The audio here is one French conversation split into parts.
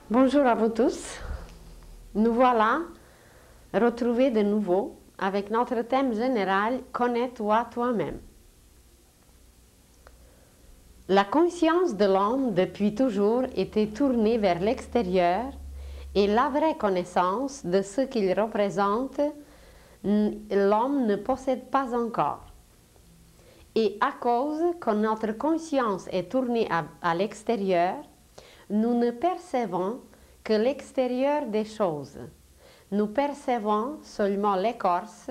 Bonjour à vous tous. Nous voilà retrouvés de nouveau avec notre thème général « Connais-toi toi-même ». La conscience de l'homme depuis toujours était tournée vers l'extérieur et la vraie connaissance de ce qu'il représente, l'homme ne possède pas encore. Et à cause que notre conscience est tournée à l'extérieur, nous ne percevons que l'extérieur des choses. Nous percevons seulement l'écorce,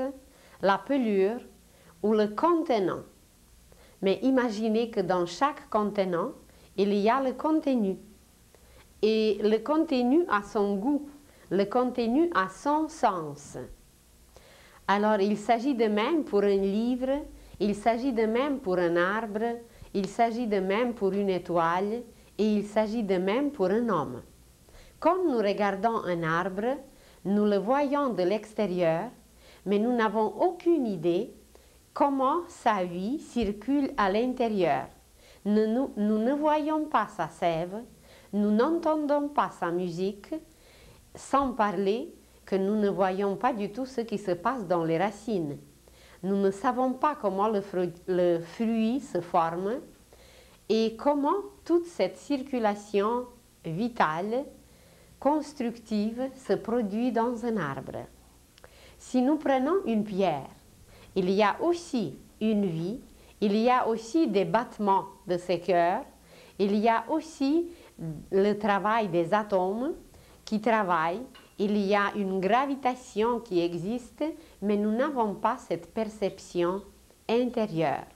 la pelure ou le contenant. Mais imaginez que dans chaque contenant, il y a le contenu. Et le contenu a son goût, le contenu a son sens. Alors il s'agit de même pour un livre, il s'agit de même pour un arbre, il s'agit de même pour une étoile, et il s'agit de même pour un homme. Quand nous regardons un arbre, nous le voyons de l'extérieur, mais nous n'avons aucune idée comment sa vie circule à l'intérieur. Nous ne voyons pas sa sève, nous n'entendons pas sa musique, sans parler que nous ne voyons pas du tout ce qui se passe dans les racines. Nous ne savons pas comment le fruit se forme et comment toute cette circulation vitale, constructive, se produit dans un arbre. Si nous prenons une pierre, il y a aussi une vie, il y a aussi des battements de ses cœurs, il y a aussi le travail des atomes qui travaillent, il y a une gravitation qui existe, mais nous n'avons pas cette perception intérieure.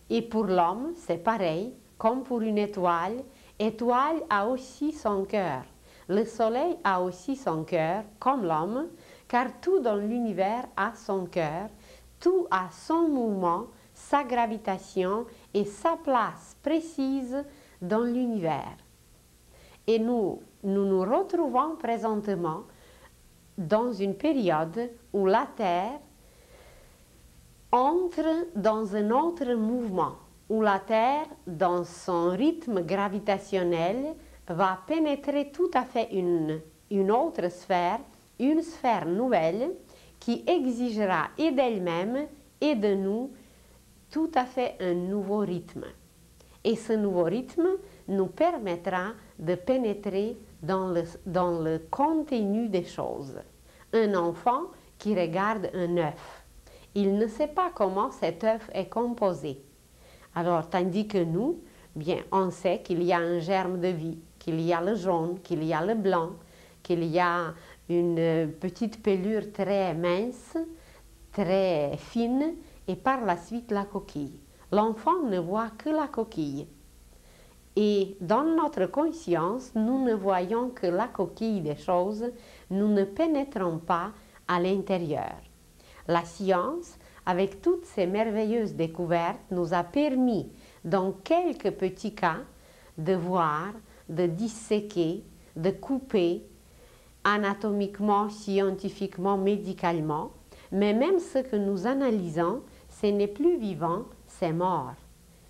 Et pour l'homme, c'est pareil, comme pour une étoile. Étoile a aussi son cœur. Le soleil a aussi son cœur, comme l'homme, car tout dans l'univers a son cœur, tout a son mouvement, sa gravitation et sa place précise dans l'univers. Et nous nous retrouvons présentement dans une période où la Terre entre dans un autre mouvement, où la Terre, dans son rythme gravitationnel, va pénétrer tout à fait une autre sphère, une sphère nouvelle, qui exigera et d'elle-même et de nous tout à fait un nouveau rythme. Et ce nouveau rythme nous permettra de pénétrer dans le contenu des choses. Un enfant qui regarde un œuf, il ne sait pas comment cet œuf est composé. Alors, tandis que nous, bien, on sait qu'il y a un germe de vie, qu'il y a le jaune, qu'il y a le blanc, qu'il y a une petite pelure très mince, très fine, et par la suite la coquille. L'enfant ne voit que la coquille. Et dans notre conscience, nous ne voyons que la coquille des choses, nous ne pénétrons pas à l'intérieur. La science, avec toutes ces merveilleuses découvertes, nous a permis, dans quelques petits cas, de voir, de disséquer, de couper, anatomiquement, scientifiquement, médicalement, mais même ce que nous analysons, ce n'est plus vivant, c'est mort.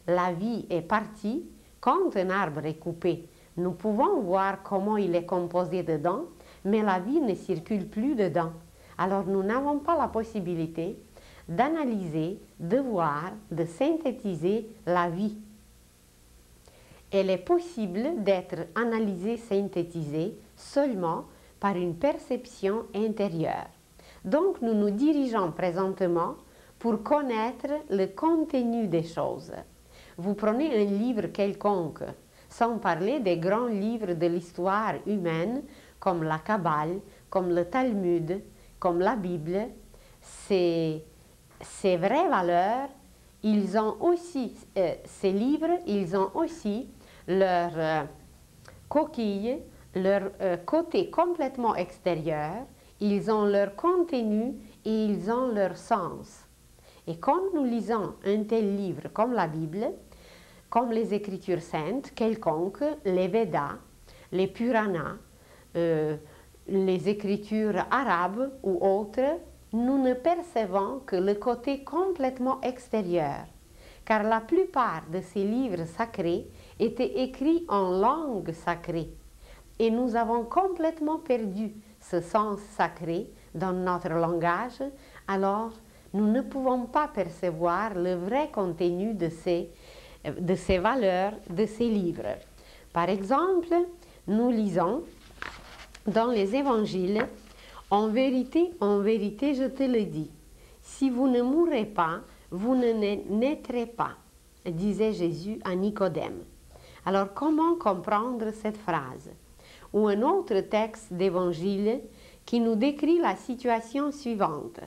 La vie est partie. Quand un arbre est coupé, nous pouvons voir comment il est composé dedans, mais la vie ne circule plus dedans. Alors nous n'avons pas la possibilité d'analyser, de voir, de synthétiser la vie. Elle est possible d'être analysée, synthétisée seulement par une perception intérieure. Donc nous nous dirigeons présentement pour connaître le contenu des choses. Vous prenez un livre quelconque, sans parler des grands livres de l'histoire humaine, comme la Kabbale, comme le Talmud, comme la Bible, ces vraies valeurs, ils ont aussi, ces livres, ils ont aussi leur coquille, leur côté complètement extérieur, ils ont leur contenu et ils ont leur sens. Et quand nous lisons un tel livre comme la Bible, comme les Écritures saintes, quelconques, les Védas, les Puranas, les Écritures arabes ou autres, nous ne percevons que le côté complètement extérieur, car la plupart de ces livres sacrés étaient écrits en langue sacrée. et nous avons complètement perdu ce sens sacré dans notre langage, alors nous ne pouvons pas percevoir le vrai contenu de ces valeurs, de ces livres. Par exemple, nous lisons dans les évangiles, en vérité, je te le dis, si vous ne mourrez pas, vous ne naîtrez pas, disait Jésus à Nicodème. Alors comment comprendre cette phrase? Ou un autre texte d'évangile qui nous décrit la situation suivante.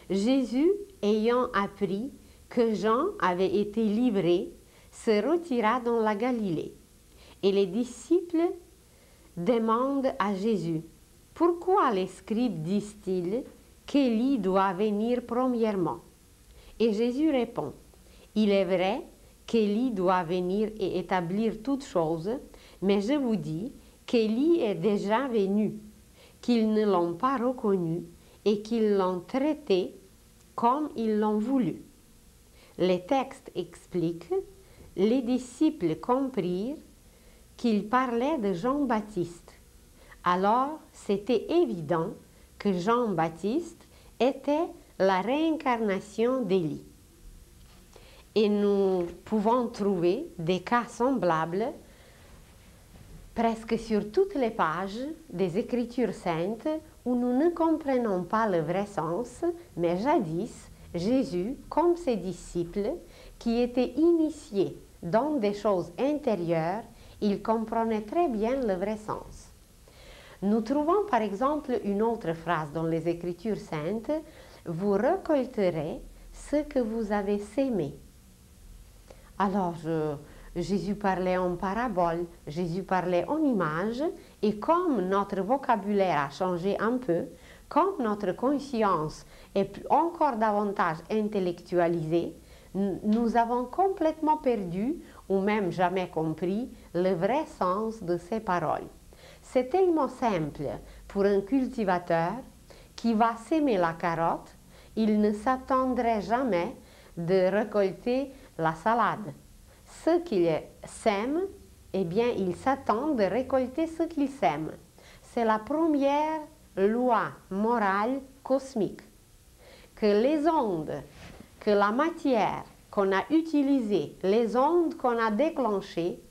Jésus, ayant appris que Jean avait été livré, se retira dans la Galilée. Et les disciples demandent à Jésus, « Pourquoi les scribes disent-ils qu'Élie doit venir premièrement ?» Et Jésus répond, « Il est vrai qu'Élie doit venir et établir toutes choses, mais je vous dis qu'Élie est déjà venu, qu'ils ne l'ont pas reconnu et qu'ils l'ont traité comme ils l'ont voulu. » Les textes expliquent, les disciples comprirent qu'il parlait de Jean-Baptiste. Alors, c'était évident que Jean-Baptiste était la réincarnation d'Élie. Et nous pouvons trouver des cas semblables presque sur toutes les pages des Écritures saintes où nous ne comprenons pas le vrai sens, mais jadis, Jésus, comme ses disciples, qui étaient initiés dans des choses intérieures, il comprenait très bien le vrai sens. Nous trouvons par exemple une autre phrase dans les Écritures saintes, « Vous récolterez ce que vous avez sémé ». Alors, Jésus parlait en parabole, Jésus parlait en images, et comme notre vocabulaire a changé un peu, comme notre conscience est encore davantage intellectualisée, nous avons complètement perdu, ou même jamais compris, le vrai sens de ces paroles. C'est tellement simple pour un cultivateur qui va s'aimer la carotte, il ne s'attendrait jamais de récolter la salade. Ce qu'il sème, eh bien, il s'attend de récolter ce qu'il sème. C'est la première loi morale cosmique. Que les ondes, que la matière qu'on a utilisée, les ondes qu'on a déclenchées,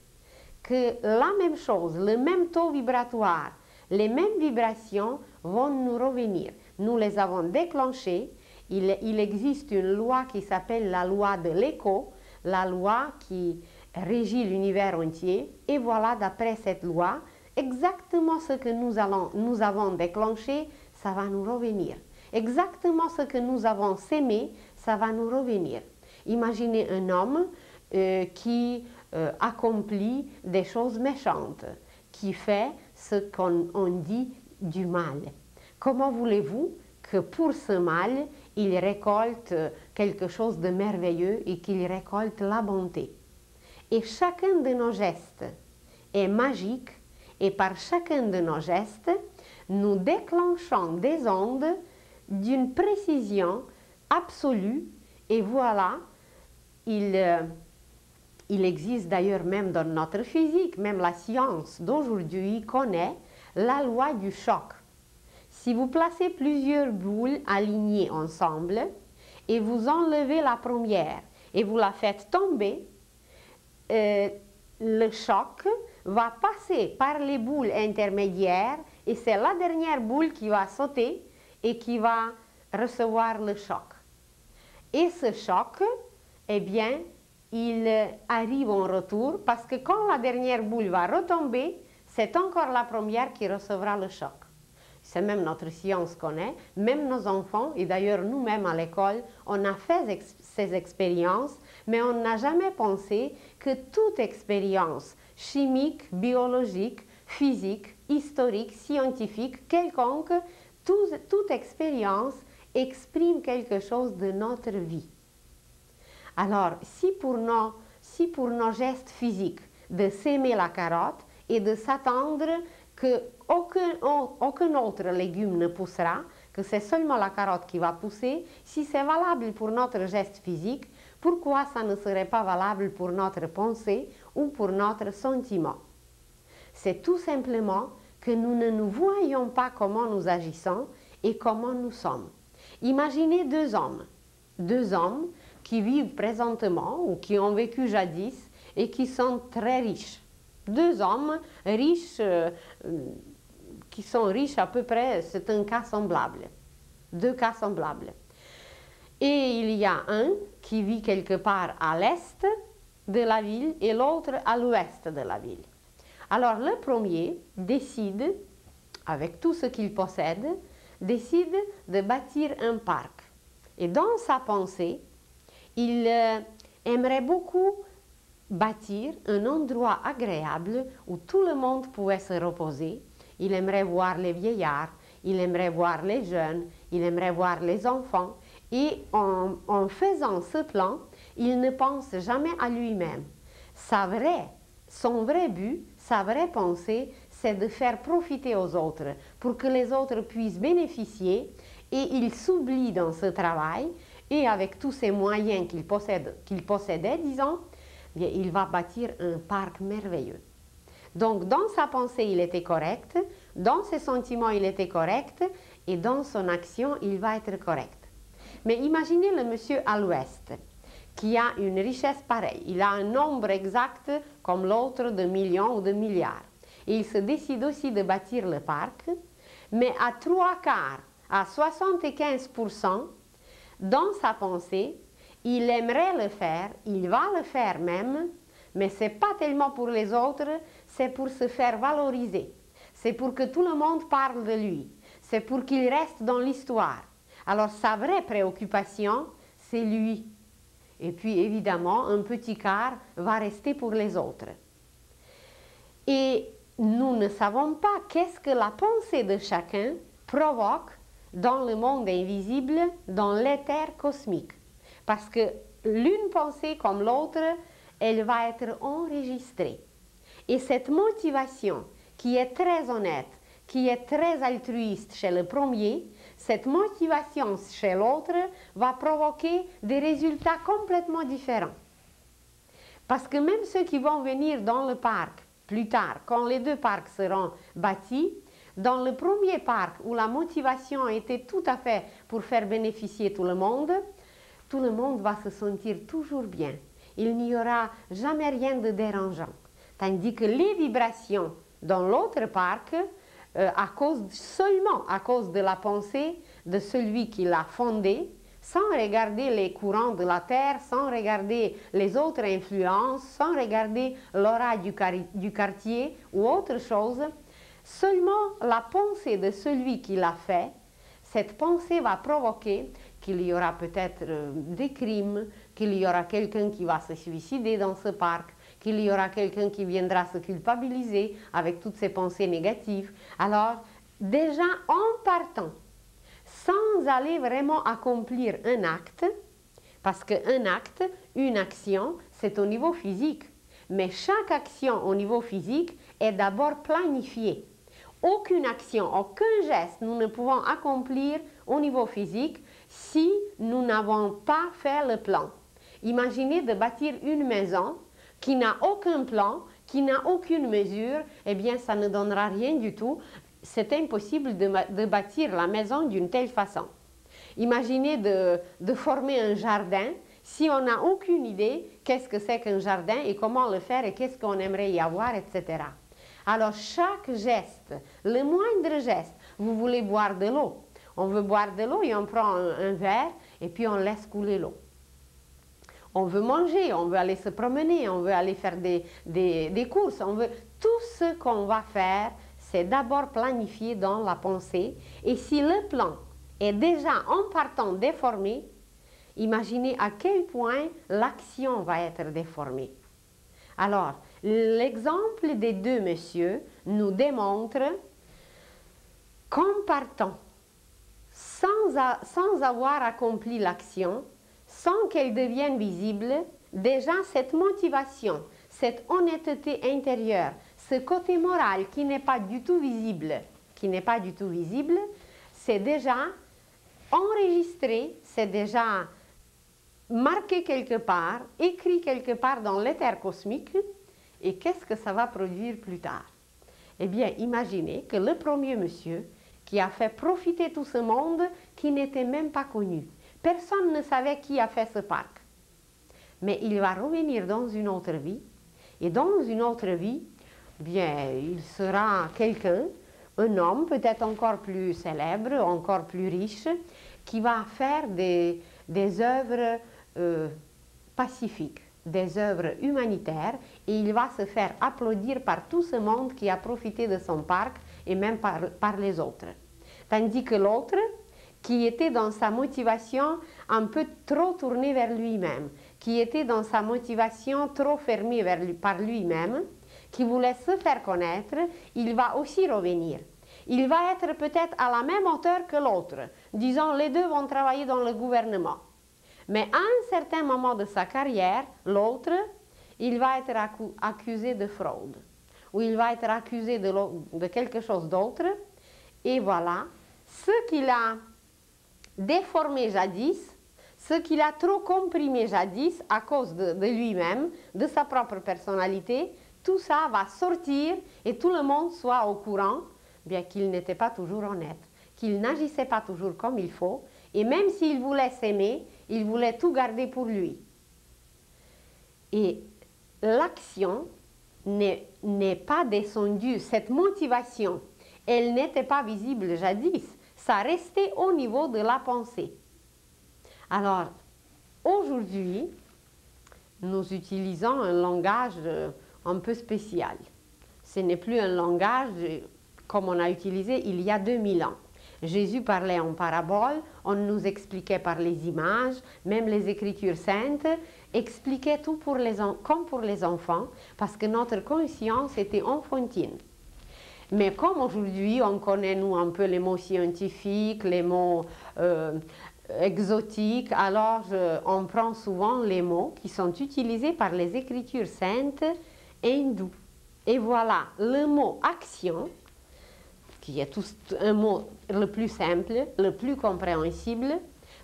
que la même chose, le même taux vibratoire, les mêmes vibrations vont nous revenir. Nous les avons déclenchées. Il existe une loi qui s'appelle la loi de l'écho, la loi qui régit l'univers entier. Et voilà, d'après cette loi, exactement ce que nous avons déclenché, ça va nous revenir. Exactement ce que nous avons sémé, ça va nous revenir. Imaginez un homme qui accomplit des choses méchantes, qui fait ce qu'on dit du mal. Comment voulez-vous que pour ce mal, il récolte quelque chose de merveilleux et qu'il récolte la bonté? Et chacun de nos gestes est magique, et par chacun de nos gestes, nous déclenchons des ondes d'une précision absolue, et voilà, il existe d'ailleurs même dans notre physique, même la science d'aujourd'hui connaît la loi du choc. Si vous placez plusieurs boules alignées ensemble et vous enlevez la première et vous la faites tomber, le choc va passer par les boules intermédiaires et c'est la dernière boule qui va sauter et qui va recevoir le choc. Et ce choc, eh bien, il arrive en retour parce que quand la dernière boule va retomber, c'est encore la première qui recevra le choc. C'est même notre science connaît, même nos enfants, et d'ailleurs nous-mêmes à l'école, on a fait ces expériences, mais on n'a jamais pensé que toute expérience chimique, biologique, physique, historique, scientifique, quelconque, toute expérience exprime quelque chose de notre vie. Alors, si pour nos gestes physiques de s'aimer la carotte et de s'attendre qu'aucun autre légume ne poussera, que c'est seulement la carotte qui va pousser, si c'est valable pour notre geste physique, pourquoi ça ne serait pas valable pour notre pensée ou pour notre sentiment? C'est tout simplement que nous ne nous voyons pas comment nous agissons et comment nous sommes. Imaginez deux hommes qui vivent présentement ou qui ont vécu jadis et qui sont très riches. Deux hommes riches, qui sont riches à peu près, c'est un cas semblable. Deux cas semblables. Et il y a un qui vit quelque part à l'est de la ville et l'autre à l'ouest de la ville. Alors le premier décide, avec tout ce qu'il possède, décide de bâtir un parc. Et dans sa pensée, il aimerait beaucoup bâtir un endroit agréable où tout le monde pouvait se reposer. Il aimerait voir les vieillards, il aimerait voir les jeunes, il aimerait voir les enfants. Et en faisant ce plan, il ne pense jamais à lui-même. Son vrai but, sa vraie pensée, c'est de faire profiter aux autres pour que les autres puissent bénéficier, et il s'oublie dans ce travail et avec tous ces moyens qu'il possédait, disons, bien, il va bâtir un parc merveilleux. Donc dans sa pensée il était correct, dans ses sentiments il était correct et dans son action il va être correct. Mais imaginez le monsieur à l'ouest qui a une richesse pareille, il a un nombre exact comme l'autre de millions ou de milliards. Et il se décide aussi de bâtir le parc, mais à 3/4, à 75%, dans sa pensée, il aimerait le faire, il va le faire même, mais ce n'est pas tellement pour les autres, c'est pour se faire valoriser. C'est pour que tout le monde parle de lui. C'est pour qu'il reste dans l'histoire. Alors sa vraie préoccupation, c'est lui. Et puis évidemment, un petit quart va rester pour les autres. Et nous ne savons pas qu'est-ce que la pensée de chacun provoque dans le monde invisible, dans l'éther cosmique. Parce que l'une pensée comme l'autre, elle va être enregistrée. Et cette motivation qui est très honnête, qui est très altruiste chez le premier, cette motivation chez l'autre va provoquer des résultats complètement différents. Parce que même ceux qui vont venir dans le parc plus tard, quand les deux parcs seront bâtis, dans le premier parc où la motivation était tout à fait pour faire bénéficier tout le monde va se sentir toujours bien. Il n'y aura jamais rien de dérangeant. Tandis que les vibrations dans l'autre parc, seulement à cause de la pensée de celui qui l'a fondé, sans regarder les courants de la Terre, sans regarder les autres influences, sans regarder l'aura du quartier ou autre chose, seulement la pensée de celui qui l'a fait, cette pensée va provoquer qu'il y aura peut-être des crimes, qu'il y aura quelqu'un qui va se suicider dans ce parc, qu'il y aura quelqu'un qui viendra se culpabiliser avec toutes ces pensées négatives. Alors, déjà en partant, sans aller vraiment accomplir un acte, parce qu'un acte, une action, c'est au niveau physique. Mais chaque action au niveau physique est d'abord planifiée. Aucune action, aucun geste, nous ne pouvons accomplir au niveau physique si nous n'avons pas fait le plan. Imaginez de bâtir une maison qui n'a aucun plan, qui n'a aucune mesure, eh bien ça ne donnera rien du tout. C'est impossible de bâtir la maison d'une telle façon. Imaginez de former un jardin si on n'a aucune idée qu'est-ce que c'est qu'un jardin et comment le faire et qu'est-ce qu'on aimerait y avoir, etc. Alors chaque geste, le moindre geste, vous voulez boire de l'eau. On veut boire de l'eau et on prend un verre et puis on laisse couler l'eau. On veut manger, on veut aller se promener, on veut aller faire des courses. Tout ce qu'on va faire, c'est d'abord planifié dans la pensée. Et si le plan est déjà en partant déformé, imaginez à quel point l'action va être déformée. Alors, l'exemple des deux messieurs nous démontre qu'en partant, sans avoir accompli l'action, sans qu'elle devienne visible, déjà cette motivation, cette honnêteté intérieure, ce côté moral qui n'est pas du tout visible, c'est déjà enregistré, c'est déjà marqué quelque part, écrit quelque part dans l'éther cosmique. Et qu'est-ce que ça va produire plus tard? Eh bien, imaginez que le premier monsieur qui a fait profiter tout ce monde qui n'était même pas connu. Personne ne savait qui a fait ce parc. Mais il va revenir dans une autre vie. Et dans une autre vie, bien, il sera quelqu'un, un homme peut-être encore plus célèbre, encore plus riche, qui va faire des œuvres pacifiques, des œuvres humanitaires, et il va se faire applaudir par tout ce monde qui a profité de son parc et même par les autres. Tandis que l'autre, qui était dans sa motivation un peu trop tournée vers lui-même, qui était dans sa motivation trop fermée par lui-même, qui voulait se faire connaître, il va aussi revenir. Il va être peut-être à la même hauteur que l'autre. Disons, les deux vont travailler dans le gouvernement. Mais à un certain moment de sa carrière, l'autre, il va être accusé de fraude, ou il va être accusé de quelque chose d'autre, et voilà, ce qu'il a déformé jadis, ce qu'il a trop comprimé jadis à cause de lui-même, de sa propre personnalité, tout ça va sortir et tout le monde soit au courant, bien qu'il n'était pas toujours honnête, qu'il n'agissait pas toujours comme il faut, et même s'il voulait s'aimer, il voulait tout garder pour lui. Et l'action n'est pas descendue, cette motivation, elle n'était pas visible jadis, ça restait au niveau de la pensée. Alors, aujourd'hui, nous utilisons un langage un peu spécial. Ce n'est plus un langage comme on a utilisé il y a 2000 ans. Jésus parlait en parabole, on nous expliquait par les images, même les Écritures saintes expliquaient tout comme pour les enfants, parce que notre conscience était enfantine. Mais comme aujourd'hui, on connaît nous un peu les mots scientifiques, les mots exotiques, alors on prend souvent les mots qui sont utilisés par les Écritures saintes hindoues. Et voilà, le mot action, qui est un mot le plus simple, le plus compréhensible,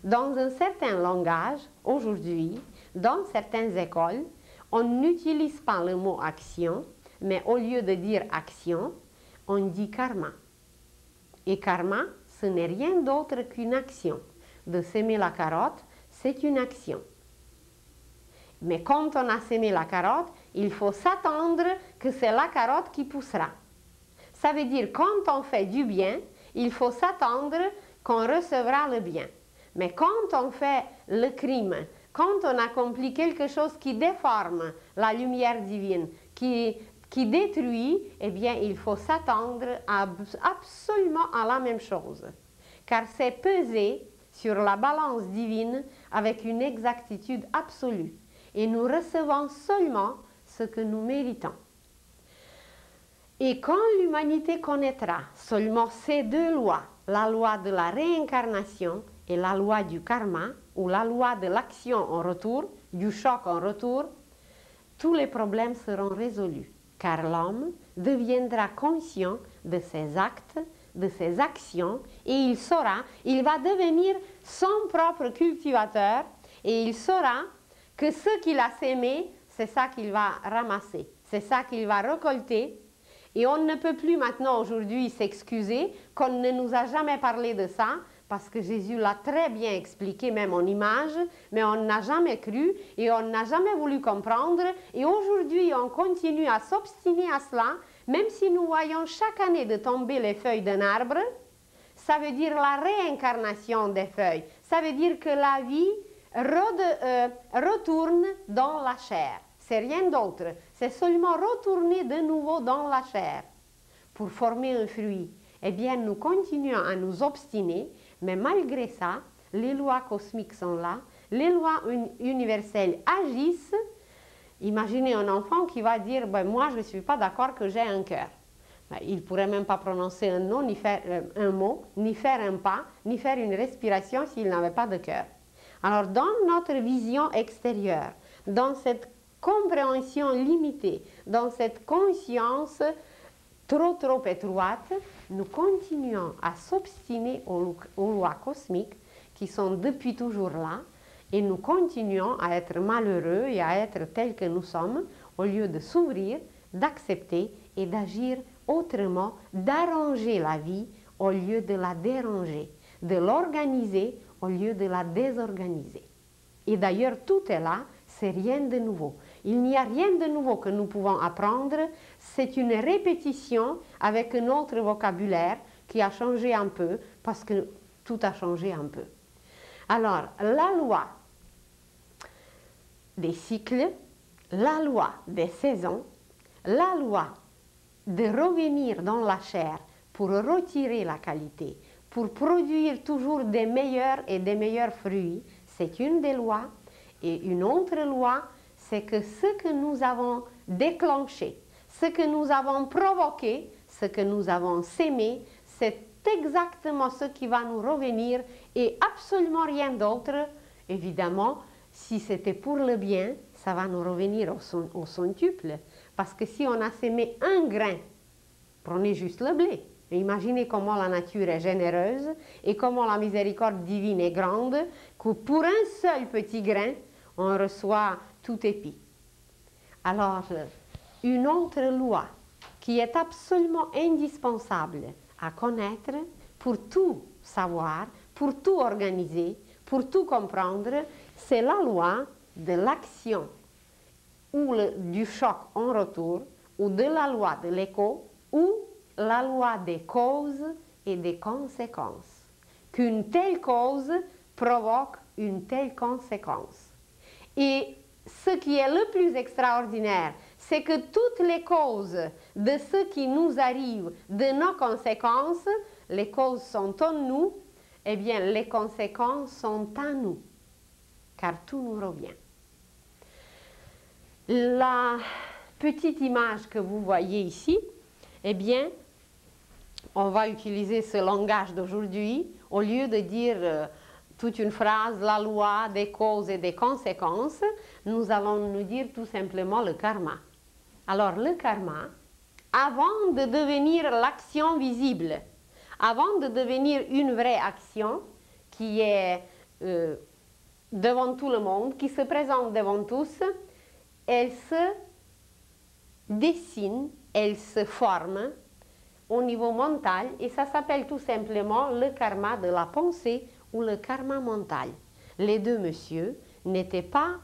dans un certain langage, aujourd'hui, dans certaines écoles, on n'utilise pas le mot action, mais au lieu de dire action, on dit karma. Et karma, ce n'est rien d'autre qu'une action. De semer la carotte, c'est une action. Mais quand on a semé la carotte, il faut s'attendre que c'est la carotte qui poussera. Ça veut dire quand on fait du bien, il faut s'attendre qu'on recevra le bien. Mais quand on fait le crime, quand on accomplit quelque chose qui déforme la lumière divine, qui détruit, eh bien, il faut s'attendre absolument à la même chose. Car c'est peser sur la balance divine avec une exactitude absolue. Et nous recevons seulement ce que nous méritons. Et quand l'humanité connaîtra seulement ces deux lois, la loi de la réincarnation et la loi du karma, ou la loi de l'action en retour, du choc en retour, tous les problèmes seront résolus, car l'homme deviendra conscient de ses actes, de ses actions, et il va devenir son propre cultivateur, et il saura que ce qu'il a sémé, c'est ça qu'il va ramasser, c'est ça qu'il va récolter. Et on ne peut plus maintenant aujourd'hui s'excuser qu'on ne nous a jamais parlé de ça, parce que Jésus l'a très bien expliqué, même en image, mais on n'a jamais cru et on n'a jamais voulu comprendre. Et aujourd'hui, on continue à s'obstiner à cela, même si nous voyons chaque année de tomber les feuilles d'un arbre. Ça veut dire la réincarnation des feuilles. Ça veut dire que la vie retourne dans la chair. C'est rien d'autre. C'est seulement retourner de nouveau dans la chair pour former un fruit. Eh bien, nous continuons à nous obstiner, mais malgré ça, les lois cosmiques sont là, les lois universelles agissent. Imaginez un enfant qui va dire ben, « moi, je ne suis pas d'accord que j'ai un cœur ». Il ne pourrait même pas prononcer un nom, ni faire un mot, ni faire un pas, ni faire une respiration s'il n'avait pas de cœur. Alors, dans notre vision extérieure, dans cette compréhension limitée, dans cette conscience trop étroite, nous continuons à s'obstiner aux lois cosmiques qui sont depuis toujours là, et nous continuons à être malheureux et à être tels que nous sommes, au lieu de s'ouvrir, d'accepter et d'agir autrement d'arranger la vie au lieu de la déranger, de l'organiser au lieu de la désorganiser. Et d'ailleurs, tout est là, c'est rien de nouveau. Il n'y a rien de nouveau que nous pouvons apprendre, c'est une répétition avec un autre vocabulaire qui a changé un peu, parce que tout a changé un peu. Alors, la loi des cycles, la loi des saisons, la loi de revenir dans la chair pour retirer la qualité, pour produire toujours des meilleurs et des meilleurs fruits, c'est une des lois. Et une autre loi, c'est que ce que nous avons déclenché, ce que nous avons provoqué, ce que nous avons sémé, c'est exactement ce qui va nous revenir et absolument rien d'autre. Évidemment, si c'était pour le bien, ça va nous revenir au centuple. Parce que si on a sémé un grain, prenez juste le blé. Et imaginez comment la nature est généreuse et comment la miséricorde divine est grande, que pour un seul petit grain, on reçoit tout épi. Alors, une autre loi qui est absolument indispensable à connaître pour tout savoir, pour tout organiser, pour tout comprendre, c'est la loi de l'action ou du choc en retour, ou de la loi de l'écho, ou la loi des causes et des conséquences. Qu'une telle cause provoque une telle conséquence. Et ce qui est le plus extraordinaire, c'est que toutes les causes de ce qui nous arrive, de nos conséquences, les causes sont en nous, eh bien les conséquences sont à nous, car tout nous revient. La petite image que vous voyez ici, eh bien, on va utiliser ce langage d'aujourd'hui, au lieu de dire toute une phrase, la loi des causes et des conséquences, nous allons nous dire tout simplement le karma. Alors le karma, avant de devenir l'action visible, avant de devenir une vraie action qui est devant tout le monde, qui se présente devant tous, elle se dessine, elle se forme au niveau mental et ça s'appelle tout simplement le karma de la pensée ou le karma mental. Les deux messieurs n'étaient pas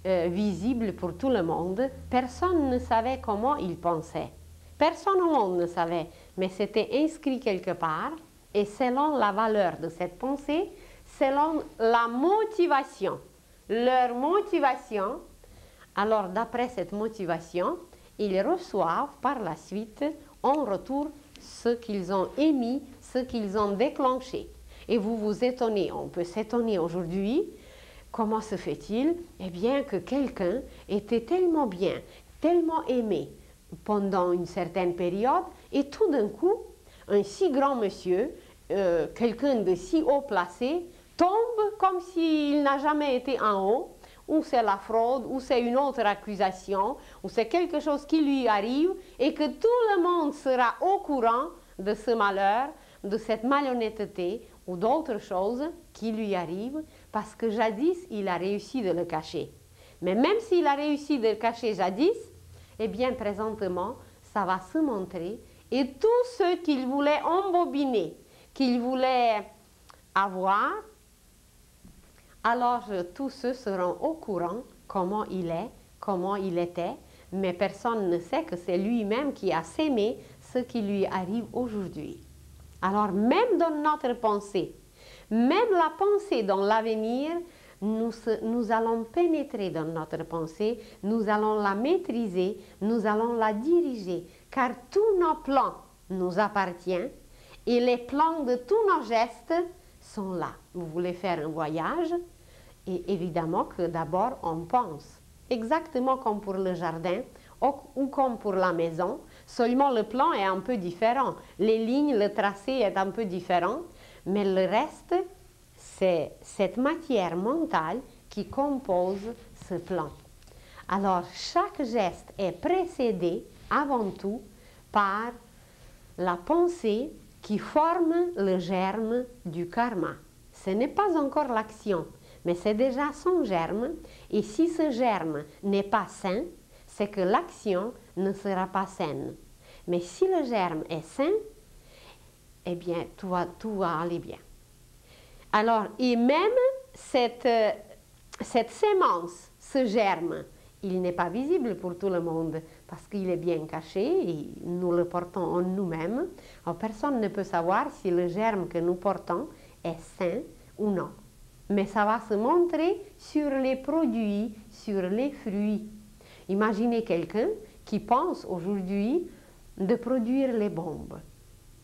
visibles pour tout le monde, personne ne savait comment ils pensaient. Personne au monde ne savait, mais c'était inscrit quelque part et selon la valeur de cette pensée, selon la motivation, leur motivation, alors d'après cette motivation, ils reçoivent par la suite en retour ce qu'ils ont émis, ce qu'ils ont déclenché. Et vous vous étonnez, on peut s'étonner aujourd'hui, comment se fait-il? Eh bien que quelqu'un était tellement bien, tellement aimé pendant une certaine période, et tout d'un coup, un si grand monsieur, quelqu'un de si haut placé, tombe comme s'il n'a jamais été en haut, ou c'est la fraude, ou c'est une autre accusation, ou c'est quelque chose qui lui arrive, et que tout le monde sera au courant de ce malheur, de cette malhonnêteté, ou d'autres choses qui lui arrivent, parce que jadis, il a réussi de le cacher. Mais même s'il a réussi de le cacher jadis, eh bien, présentement, ça va se montrer, et tous ceux qu'il voulait embobiner, qu'il voulait avoir, alors tous ceux seront au courant comment il est, comment il était, mais personne ne sait que c'est lui-même qui a sémé ce qui lui arrive aujourd'hui. Alors même dans notre pensée, même la pensée dans l'avenir, nous allons pénétrer dans notre pensée, nous allons la maîtriser, nous allons la diriger, car tous nos plans nous appartiennent et les plans de tous nos gestes sont là. Vous voulez faire un voyage? Et évidemment que d'abord on pense, exactement comme pour le jardin ou comme pour la maison, seulement le plan est un peu différent, les lignes, le tracé est un peu différent, mais le reste, c'est cette matière mentale qui compose ce plan. Alors chaque geste est précédé avant tout par la pensée qui forme le germe du karma. Ce n'est pas encore l'action, mais c'est déjà son germe, et si ce germe n'est pas sain, c'est que l'action ne sera pas saine. Mais si le germe est sain, eh bien, tout va aller bien. Alors, et même cette sémence, ce germe, il n'est pas visible pour tout le monde parce qu'il est bien caché et nous le portons en nous-mêmes. Alors, personne ne peut savoir si le germe que nous portons est sain ou non. Mais ça va se montrer sur les produits, sur les fruits. Imaginez quelqu'un qui pense aujourd'hui de produire les bombes.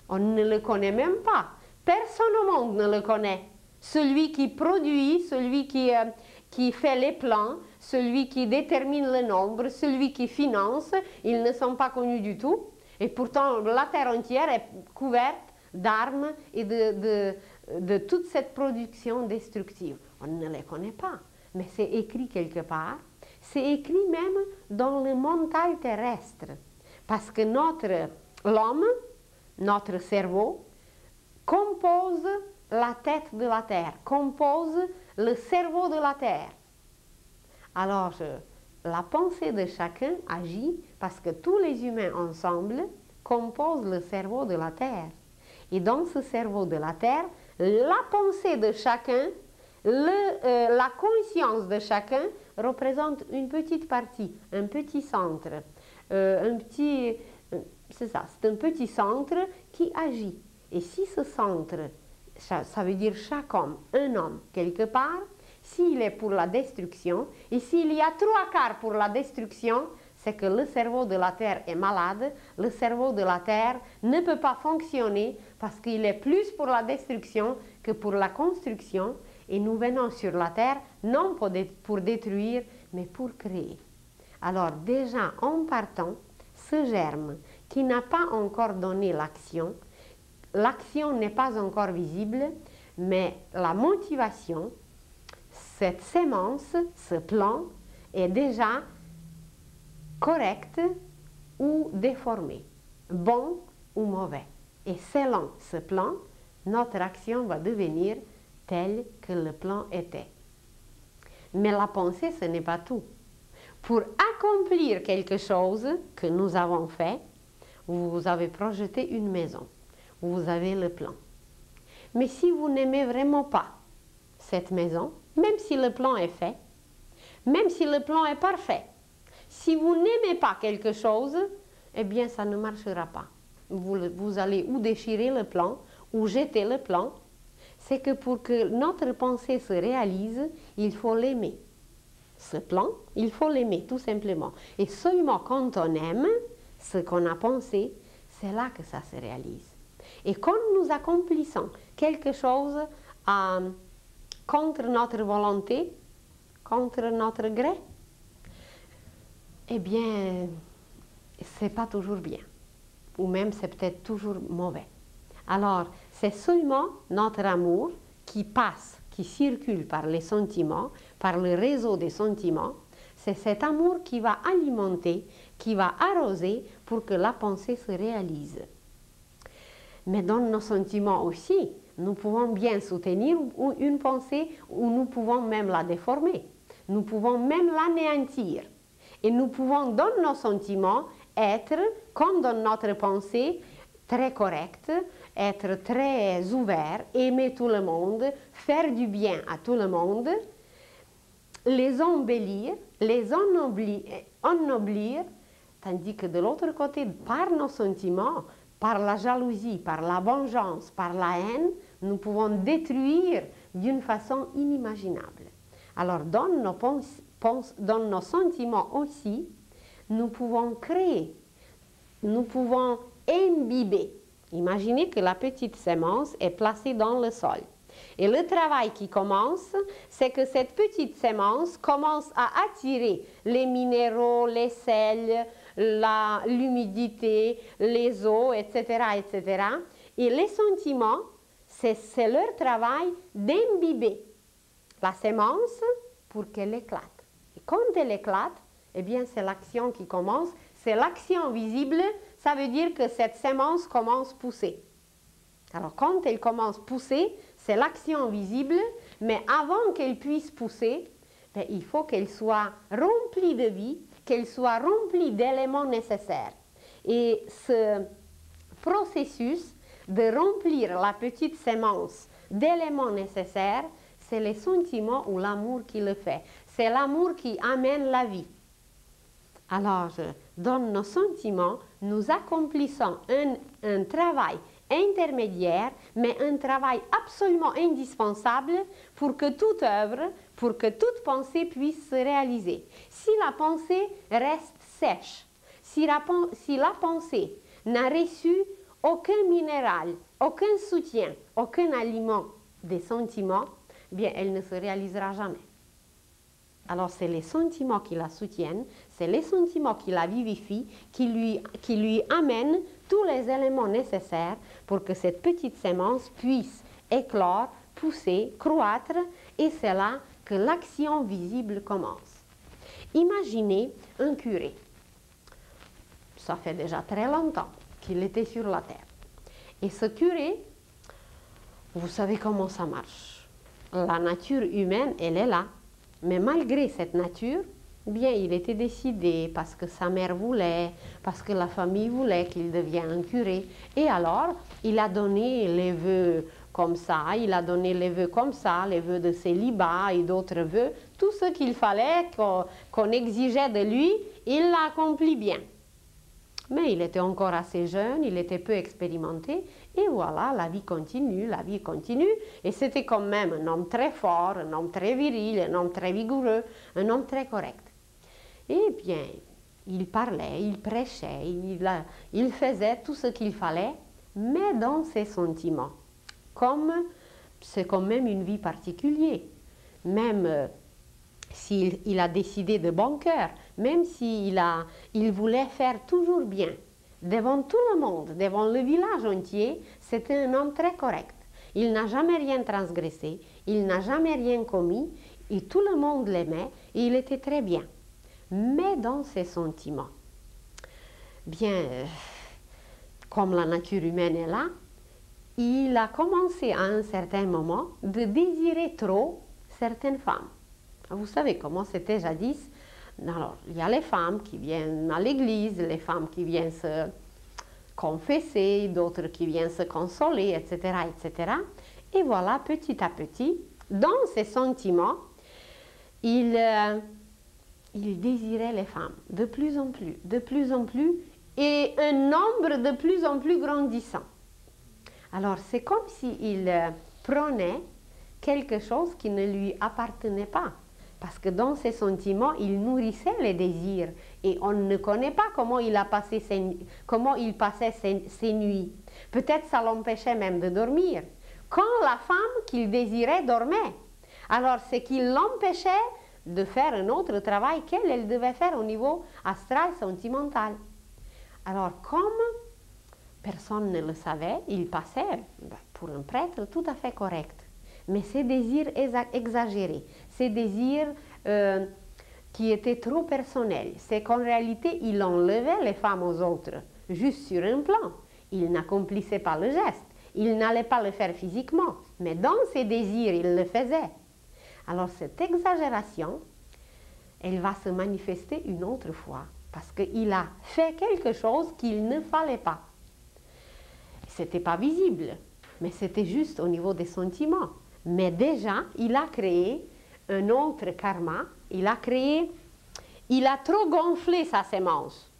On ne le connaît même pas. Personne au monde ne le connaît. Celui qui produit, celui qui fait les plans, celui qui détermine le nombre, celui qui finance, ils ne sont pas connus du tout. Et pourtant, la terre entière est couverte d'armes et de toute cette production destructive. On ne les connaît pas, mais c'est écrit quelque part. C'est écrit même dans le mental terrestre. Parce que l'homme, notre cerveau, compose la tête de la terre, compose le cerveau de la terre. Alors, la pensée de chacun agit parce que tous les humains ensemble composent le cerveau de la terre. Et dans ce cerveau de la terre, la pensée de chacun, la conscience de chacun représente une petite partie, un petit centre, c'est ça, c'est un petit centre qui agit. Et si ce centre, ça veut dire chaque homme, un homme quelque part, s'il est pour la destruction, et s'il y a 3/4 pour la destruction, c'est que le cerveau de la Terre est malade, le cerveau de la Terre ne peut pas fonctionner parce qu'il est plus pour la destruction que pour la construction, et nous venons sur la Terre non pour détruire, mais pour créer. Alors déjà, en partant, ce germe qui n'a pas encore donné l'action, l'action n'est pas encore visible, mais la motivation, cette sémence, ce plan, est déjà correct ou déformé, bon ou mauvais. Et selon ce plan, notre action va devenir telle que le plan était. Mais la pensée, ce n'est pas tout. Pour accomplir quelque chose que nous avons fait, vous avez projeté une maison, vous avez le plan. Mais si vous n'aimez vraiment pas cette maison, même si le plan est fait, même si le plan est parfait, si vous n'aimez pas quelque chose, eh bien ça ne marchera pas. Vous allez ou déchirer le plan, ou jeter le plan. C'est que pour que notre pensée se réalise, il faut l'aimer. Ce plan, il faut l'aimer tout simplement. Et seulement quand on aime ce qu'on a pensé, c'est là que ça se réalise. Et quand nous accomplissons quelque chose contre notre volonté, contre notre gré, eh bien, c'est pas toujours bien. Ou même c'est peut-être toujours mauvais. Alors, c'est seulement notre amour qui passe, qui circule par les sentiments, par le réseau des sentiments. C'est cet amour qui va alimenter, qui va arroser pour que la pensée se réalise. Mais dans nos sentiments aussi, nous pouvons bien soutenir une pensée ou nous pouvons même la déformer. Nous pouvons même l'anéantir. Et nous pouvons, dans nos sentiments, être, comme dans notre pensée, très correct, être très ouvert, aimer tout le monde, faire du bien à tout le monde, les embellir, les ennoblir, tandis que de l'autre côté, par nos sentiments, par la jalousie, par la vengeance, par la haine, nous pouvons détruire d'une façon inimaginable. Alors, dans nos sentiments aussi, nous pouvons créer, nous pouvons imbiber. Imaginez que la petite sémence est placée dans le sol. Et le travail qui commence, c'est que cette petite sémence commence à attirer les minéraux, les sels, l'humidité, les eaux, etc., etc. Et les sentiments, c'est leur travail d'imbiber la sémence pour qu'elle éclate. Et quand elle éclate, eh bien, c'est l'action qui commence, c'est l'action visible, ça veut dire que cette sémence commence à pousser. Alors, quand elle commence à pousser, c'est l'action visible, mais avant qu'elle puisse pousser, ben, il faut qu'elle soit remplie de vie, qu'elle soit remplie d'éléments nécessaires. Et ce processus de remplir la petite sémence d'éléments nécessaires, c'est les sentiments ou l'amour qui le fait. C'est l'amour qui amène la vie. Alors, dans nos sentiments, nous accomplissons un travail intermédiaire, mais un travail absolument indispensable pour que toute œuvre, pour que toute pensée puisse se réaliser. Si la pensée reste sèche, si la pensée n'a reçu aucun minéral, aucun soutien, aucun aliment des sentiments, bien, elle ne se réalisera jamais. Alors, c'est les sentiments qui la soutiennent, c'est les sentiments qui la vivifient, qui lui amènent tous les éléments nécessaires pour que cette petite sémence puisse éclore, pousser, croître, et c'est là que l'action visible commence. Imaginez un curé. Ça fait déjà très longtemps qu'il était sur la terre. Et ce curé, vous savez comment ça marche. La nature humaine, elle est là. Mais malgré cette nature, bien, il était décidé parce que sa mère voulait, parce que la famille voulait qu'il devienne un curé. Et alors, il a donné les vœux comme ça, il a donné les vœux comme ça, les vœux de célibat et d'autres vœux. Tout ce qu'il fallait, qu'on exigeait de lui, il l'a accompli bien. Mais il était encore assez jeune, il était peu expérimenté, et voilà, la vie continue, et c'était quand même un homme très fort, un homme très viril, un homme très vigoureux, un homme très correct. Et bien, il parlait, il prêchait, il faisait tout ce qu'il fallait, mais dans ses sentiments, c'est quand même une vie particulière, même s'il a décidé de bon cœur, même s'il voulait faire toujours bien, devant tout le monde, devant le village entier, c'était un homme très correct. Il n'a jamais rien transgressé, il n'a jamais rien commis, et tout le monde l'aimait, et il était très bien. Mais dans ses sentiments, bien, comme la nature humaine est là, il a commencé à un certain moment de désirer trop certaines femmes. Vous savez comment c'était jadis. Alors, il y a les femmes qui viennent à l'église, les femmes qui viennent se confesser, d'autres qui viennent se consoler, etc., etc. Et voilà, petit à petit, dans ses sentiments, il désirait les femmes de plus en plus, et un nombre de plus en plus grandissant. Alors, c'est comme s'il prenait quelque chose qui ne lui appartenait pas. Parce que dans ses sentiments, il nourrissait les désirs. Et on ne connaît pas comment il passait ses nuits. Peut-être ça l'empêchait même de dormir. Quand la femme qu'il désirait dormait, alors c'est qu'il l'empêchait de faire un autre travail qu'elle devait faire au niveau astral, sentimental. Alors comme personne ne le savait, il passait pour un prêtre tout à fait correct. Mais ces désirs exagérés, ces désirs qui étaient trop personnels, c'est qu'en réalité, il enlevait les femmes aux autres, juste sur un plan. Il n'accomplissait pas le geste, il n'allait pas le faire physiquement, mais dans ses désirs, il le faisait. Alors cette exagération, elle va se manifester une autre fois, parce qu'il a fait quelque chose qu'il ne fallait pas. Ce n'était pas visible, mais c'était juste au niveau des sentiments. Mais déjà, il a créé un autre karma, il a trop gonflé sa sémence.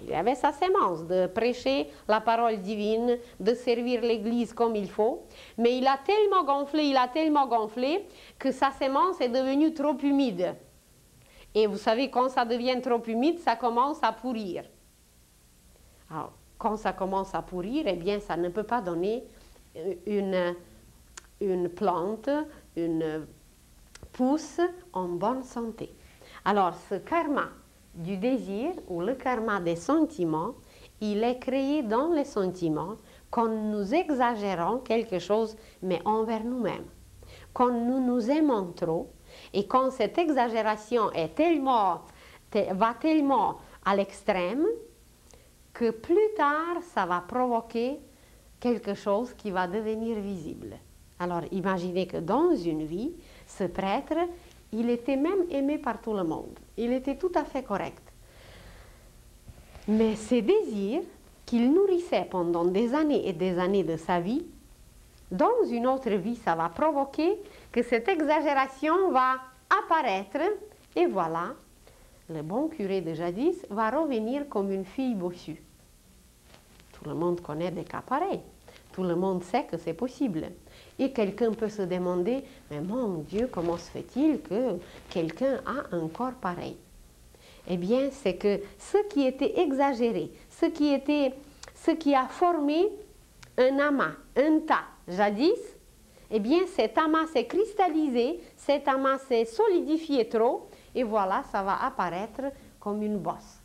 Il avait sa sémence de prêcher la parole divine, de servir l'Église comme il faut, mais il a tellement gonflé que sa sémence est devenue trop humide. Et vous savez, quand ça devient trop humide, ça commence à pourrir. Alors, quand ça commence à pourrir, eh bien, ça ne peut pas donner une plante, une pousse en bonne santé. Alors, ce karma du désir ou le karma des sentiments, il est créé dans les sentiments quand nous exagérons quelque chose, mais envers nous-mêmes. Quand nous nous aimons trop et quand cette exagération va tellement à l'extrême que plus tard, ça va provoquer quelque chose qui va devenir visible. Alors, imaginez que dans une vie, ce prêtre, il était même aimé par tout le monde. Il était tout à fait correct. Mais ces désirs qu'il nourrissait pendant des années et des années de sa vie, dans une autre vie, ça va provoquer que cette exagération va apparaître et voilà, le bon curé de jadis va revenir comme une fille bossue. Tout le monde connaît des cas pareils. Tout le monde sait que c'est possible. Et quelqu'un peut se demander, mais mon Dieu, comment se fait-il que quelqu'un a un corps pareil? Eh bien, c'est que ce qui était exagéré, ce qui a formé un amas, un tas, jadis, eh bien, cet amas s'est cristallisé, cet amas s'est solidifié trop, et voilà, ça va apparaître comme une bosse.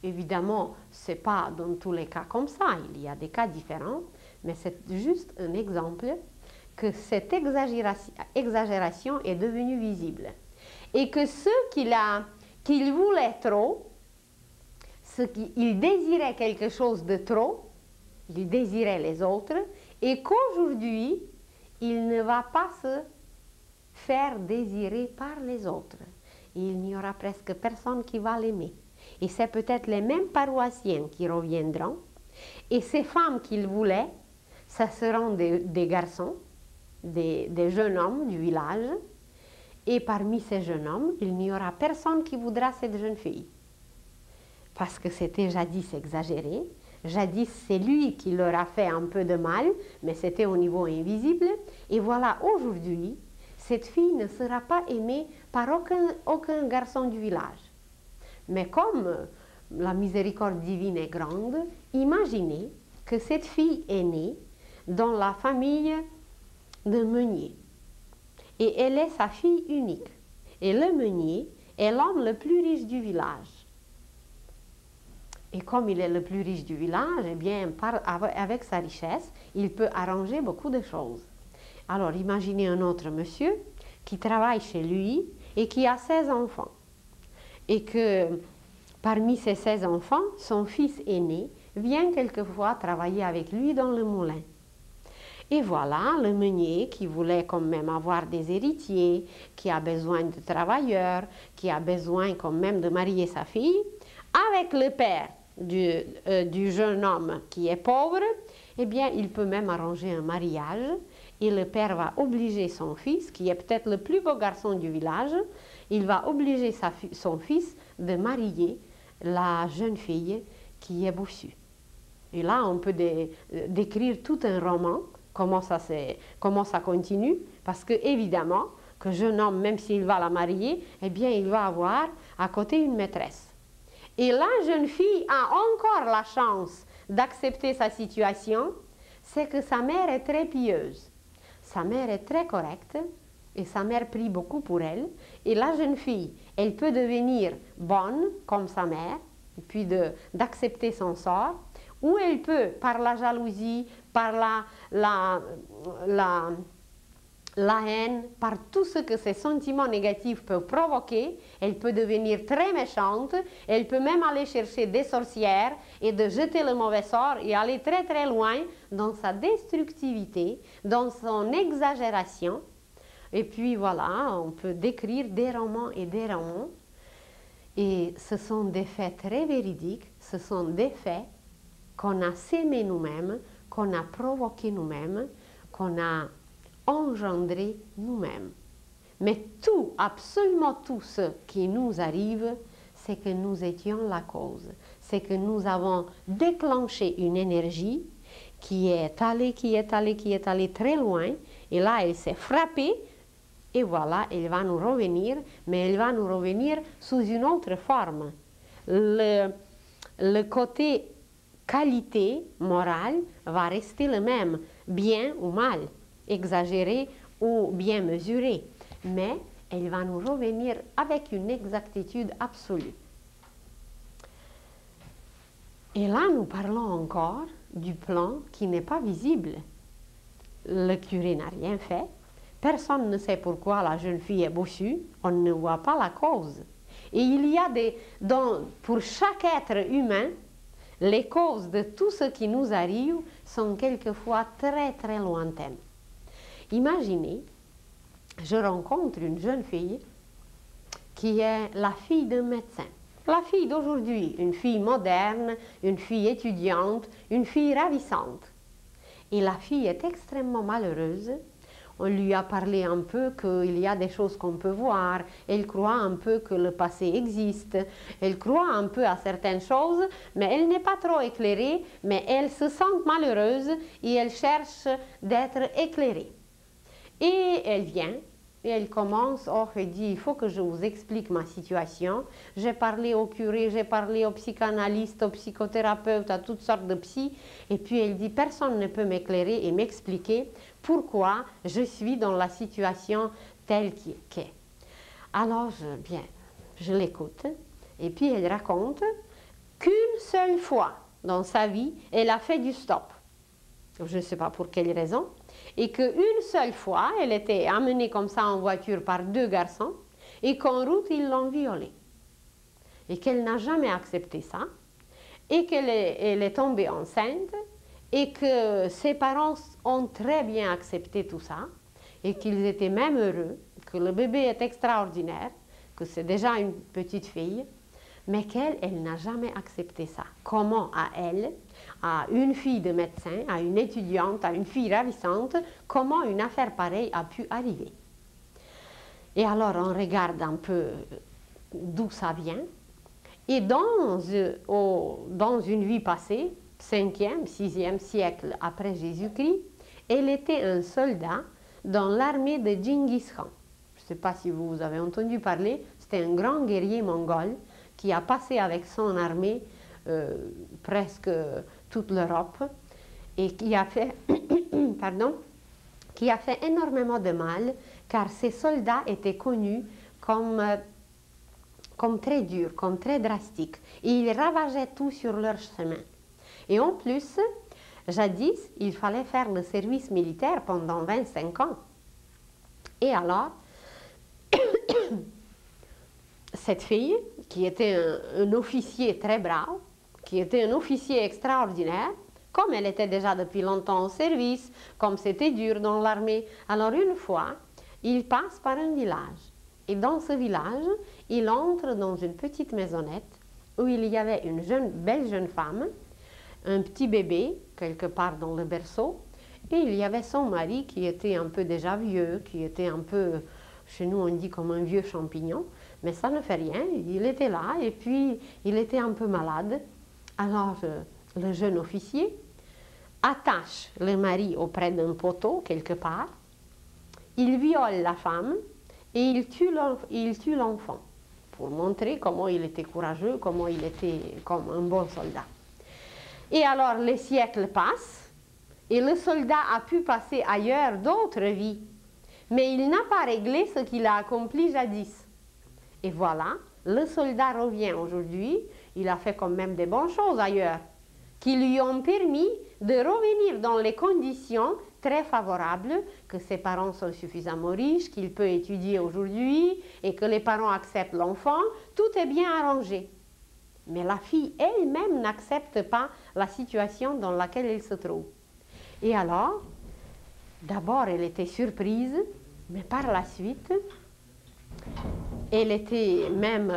Évidemment, ce n'est pas dans tous les cas comme ça, il y a des cas différents, mais c'est juste un exemple que cette exagération est devenue visible. Et que ce qu'il voulait trop, il désirait quelque chose de trop, il désirait les autres, et qu'aujourd'hui, il ne va pas se faire désirer par les autres. Il n'y aura presque personne qui va l'aimer. Et c'est peut-être les mêmes paroissiens qui reviendront. Et ces femmes qu'il voulait, ce seront des garçons, des jeunes hommes du village. Et parmi ces jeunes hommes, il n'y aura personne qui voudra cette jeune fille. Parce que c'était jadis exagéré. Jadis, c'est lui qui leur a fait un peu de mal, mais c'était au niveau invisible. Et voilà, aujourd'hui, cette fille ne sera pas aimée par aucun garçon du village. Mais comme la miséricorde divine est grande, imaginez que cette fille est née dans la famille de meunier. Et elle est sa fille unique. Et le meunier est l'homme le plus riche du village. Et comme il est le plus riche du village, eh bien, avec sa richesse, il peut arranger beaucoup de choses. Alors, imaginez un autre monsieur qui travaille chez lui et qui a 16 enfants. Et que parmi ces 16 enfants, son fils aîné vient quelquefois travailler avec lui dans le moulin. Et voilà, le meunier qui voulait quand même avoir des héritiers, qui a besoin de travailleurs, qui a besoin quand même de marier sa fille, avec le père du jeune homme qui est pauvre, eh bien, il peut même arranger un mariage et le père va obliger son fils, qui est peut-être le plus beau garçon du village, il va obliger son fils de marier la jeune fille qui est bossue. Et là, on peut décrire tout un roman, comment ça continue, parce que évidemment, que jeune homme, même s'il va la marier, eh bien, il va avoir à côté une maîtresse. Et la jeune fille a encore la chance d'accepter sa situation, c'est que sa mère est très pieuse. Sa mère est très correcte et sa mère prie beaucoup pour elle. Et la jeune fille, elle peut devenir bonne comme sa mère, et puis d'accepter son sort, ou elle peut, par la jalousie, par la haine, par tout ce que ces sentiments négatifs peuvent provoquer, elle peut devenir très méchante, elle peut même aller chercher des sorcières et de jeter le mauvais sort et aller très très loin dans sa destructivité, dans son exagération. Et puis voilà, on peut décrire des romans et des romans. Et ce sont des faits très véridiques, ce sont des faits qu'on a sémés nous-mêmes, qu'on a provoqués nous-mêmes, qu'on a engendré nous-mêmes. Mais tout, absolument tout ce qui nous arrive, c'est que nous étions la cause. C'est que nous avons déclenché une énergie qui est allée très loin. Et là, elle s'est frappée. Et voilà, elle va nous revenir, mais elle va nous revenir sous une autre forme. Le côté qualité morale va rester le même, bien ou mal, exagéré ou bien mesuré, mais elle va nous revenir avec une exactitude absolue. Et là, nous parlons encore du plan qui n'est pas visible. Le curé n'a rien fait. Personne ne sait pourquoi la jeune fille est bossue. On ne voit pas la cause. Et il y a pour chaque être humain, les causes de tout ce qui nous arrive sont quelquefois très très lointaines. Imaginez, je rencontre une jeune fille qui est la fille d'un médecin. la fille d'aujourd'hui, une fille moderne, une fille étudiante, une fille ravissante. Et la fille est extrêmement malheureuse. On lui a parlé un peu qu'il y a des choses qu'on peut voir. Elle croit un peu que le passé existe. Elle croit un peu à certaines choses, mais elle n'est pas trop éclairée, mais elle se sent malheureuse et elle cherche d'être éclairée. Et elle vient. Et elle commence, elle dit, il faut que je vous explique ma situation. J'ai parlé au curé, j'ai parlé au psychanalyste, au psychothérapeute, à toutes sortes de psy. Et puis elle dit, personne ne peut m'éclairer et m'expliquer pourquoi je suis dans la situation telle qu'est. Alors, je l'écoute. Et puis elle raconte qu'une seule fois dans sa vie, elle a fait du stop. Je ne sais pas pour quelle raison. Et qu'une seule fois, elle était amenée comme ça en voiture par deux garçons et qu'en route, ils l'ont violée. Et qu'elle n'a jamais accepté ça et qu'elle est tombée enceinte et que ses parents ont très bien accepté tout ça et qu'ils étaient même heureux, que le bébé est extraordinaire, que c'est déjà une petite fille, mais qu'elle n'a jamais accepté ça. Comment à elle, à une fille de médecin, à une étudiante, à une fille ravissante, comment une affaire pareille a pu arriver? Et alors on regarde un peu d'où ça vient. Et dans une vie passée, 5e, 6e siècle après Jésus-Christ, elle était un soldat dans l'armée de Genghis Khan. Je ne sais pas si vous avez entendu parler, c'était un grand guerrier mongol qui a passé avec son armée presque toute l'Europe et qui a fait, qui a fait énormément de mal car ces soldats étaient connus comme très durs, comme très drastiques et ils ravageaient tout sur leur chemin. Et en plus, jadis, il fallait faire le service militaire pendant 25 ans. Et alors, cette fille, qui était un officier très brave, qui était un officier extraordinaire, comme elle était déjà depuis longtemps au service, comme c'était dur dans l'armée, alors une fois, il passe par un village. Et dans ce village, il entre dans une petite maisonnette où il y avait une belle jeune femme, un petit bébé, quelque part dans le berceau, et il y avait son mari qui était un peu déjà vieux, qui était un peu, chez nous on dit comme un vieux champignon, mais ça ne fait rien, il était là et puis il était un peu malade. Alors le jeune officier attache le mari auprès d'un poteau quelque part, il viole la femme et il tue l'enfant pour montrer comment il était courageux, comment il était comme un bon soldat. Et alors les siècles passent et le soldat a pu passer ailleurs d'autres vies, mais il n'a pas réglé ce qu'il a accompli jadis. Et voilà, le soldat revient aujourd'hui, il a fait quand même des bonnes choses ailleurs, qui lui ont permis de revenir dans les conditions très favorables, que ses parents sont suffisamment riches, qu'il peut étudier aujourd'hui et que les parents acceptent l'enfant, tout est bien arrangé. Mais la fille elle-même n'accepte pas la situation dans laquelle elle se trouve. Et alors, d'abord elle était surprise, mais par la suite, elle était même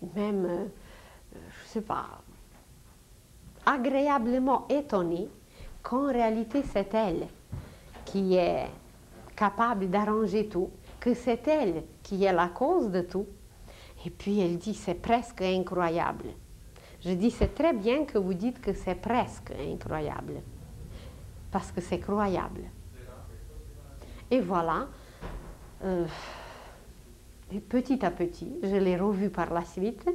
je sais pas, agréablement étonnée qu'en réalité c'est elle qui est capable d'arranger tout, que c'est elle qui est la cause de tout. Et puis elle dit c'est presque incroyable. Je dis c'est très bien que vous dites que c'est presque incroyable, parce que c'est croyable. Et voilà, petit à petit, je l'ai revue par la suite,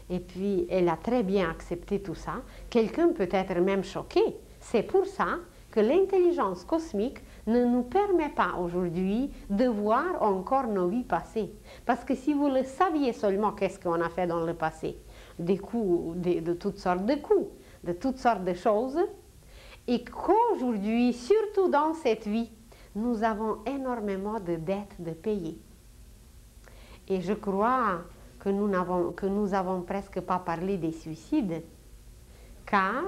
et puis elle a très bien accepté tout ça. Quelqu'un peut être même choqué. C'est pour ça que l'intelligence cosmique ne nous permet pas aujourd'hui de voir encore nos vies passées. Parce que si vous le saviez seulement qu'est-ce qu'on a fait dans le passé, des coups, de toutes sortes de coups, de toutes sortes de choses, et qu'aujourd'hui, surtout dans cette vie, nous avons énormément de dettes de payer. Et je crois que nous n'avons presque pas parlé des suicides, car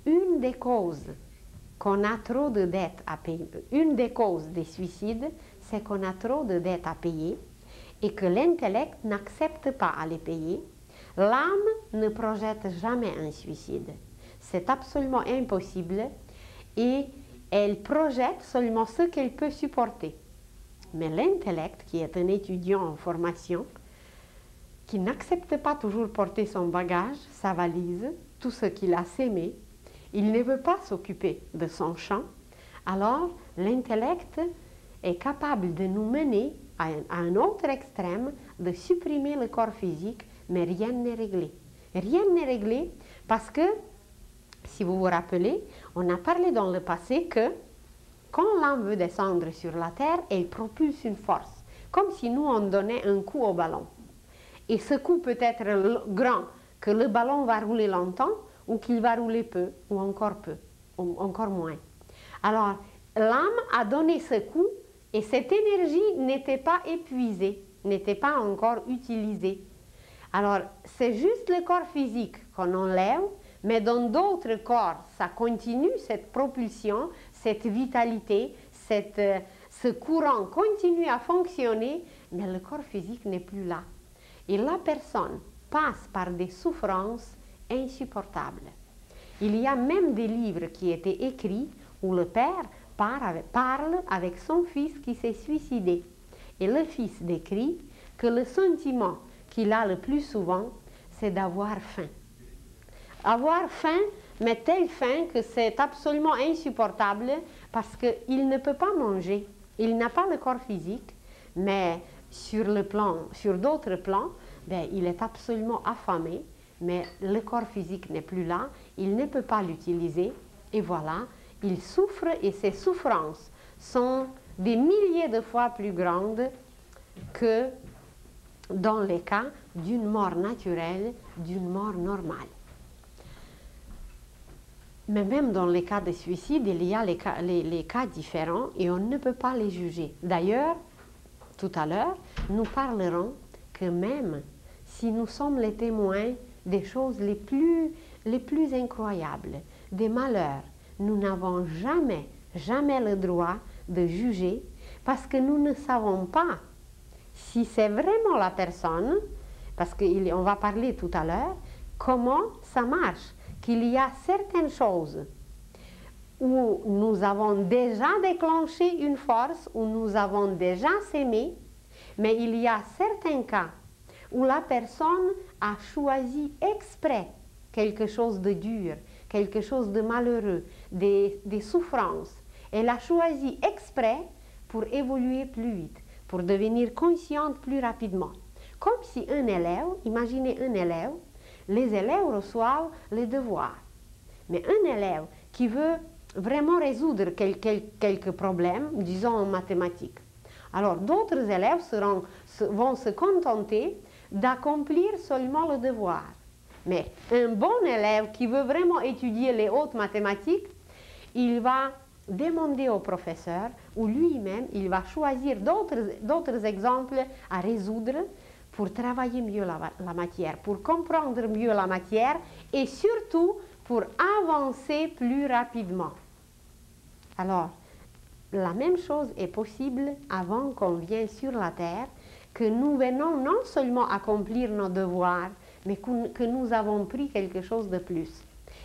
une des causes qu'on a trop de dettes à payer, une des causes des suicides, c'est qu'on a trop de dettes à payer et que l'intellect n'accepte pas à les payer, l'âme ne projette jamais un suicide. C'est absolument impossible et elle projette seulement ce qu'elle peut supporter. Mais l'intellect, qui est un étudiant en formation, qui n'accepte pas toujours porter son bagage, sa valise, tout ce qu'il a sémé, il ne veut pas s'occuper de son champ, alors l'intellect est capable de nous mener à un autre extrême, de supprimer le corps physique, mais rien n'est réglé. Rien n'est réglé parce que, si vous vous rappelez, on a parlé dans le passé que quand l'âme veut descendre sur la terre, elle propulse une force, comme si nous on donnait un coup au ballon. Et ce coup peut être grand, que le ballon va rouler longtemps, ou qu'il va rouler peu, ou encore moins. Alors, l'âme a donné ce coup, et cette énergie n'était pas épuisée, n'était pas encore utilisée. Alors, c'est juste le corps physique qu'on enlève, mais dans d'autres corps, ça continue, cette propulsion, cette vitalité, ce courant continue à fonctionner, mais le corps physique n'est plus là. Et la personne passe par des souffrances insupportables. Il y a même des livres qui étaient écrits où le père parle avec son fils qui s'est suicidé. Et le fils décrit que le sentiment qu'il a le plus souvent, c'est d'avoir faim. Avoir faim, mais telle faim que c'est absolument insupportable parce qu'il ne peut pas manger. Il n'a pas le corps physique, mais sur d'autres plans, il est absolument affamé, mais le corps physique n'est plus là, il ne peut pas l'utiliser, et voilà, il souffre et ses souffrances sont des milliers de fois plus grandes que dans les cas d'une mort naturelle, d'une mort normale. Mais même dans les cas de suicide, il y a les cas différents et on ne peut pas les juger. D'ailleurs, tout à l'heure, nous parlerons que même si nous sommes les témoins des choses les plus incroyables, des malheurs, nous n'avons jamais le droit de juger parce que nous ne savons pas si c'est vraiment la personne, parce qu'on va parler tout à l'heure, comment ça marche, qu'il y a certaines choses où nous avons déjà déclenché une force, où nous avons déjà sémé, mais il y a certains cas où la personne a choisi exprès quelque chose de dur, quelque chose de malheureux, des souffrances. Elle a choisi exprès pour évoluer plus vite, pour devenir consciente plus rapidement. Comme si un élève, imaginez un élève, les élèves reçoivent les devoirs. Mais un élève qui veut vraiment résoudre quelques problèmes, disons en mathématiques, alors d'autres élèves vont se contenter d'accomplir seulement le devoir. Mais un bon élève qui veut vraiment étudier les hautes mathématiques, il va demander au professeur ou lui-même, il va choisir d'autres exemples à résoudre pour travailler mieux la matière, pour comprendre mieux la matière et surtout pour avancer plus rapidement. Alors, la même chose est possible avant qu'on vienne sur la terre, que nous venons non seulement accomplir nos devoirs, mais que nous avons pris quelque chose de plus.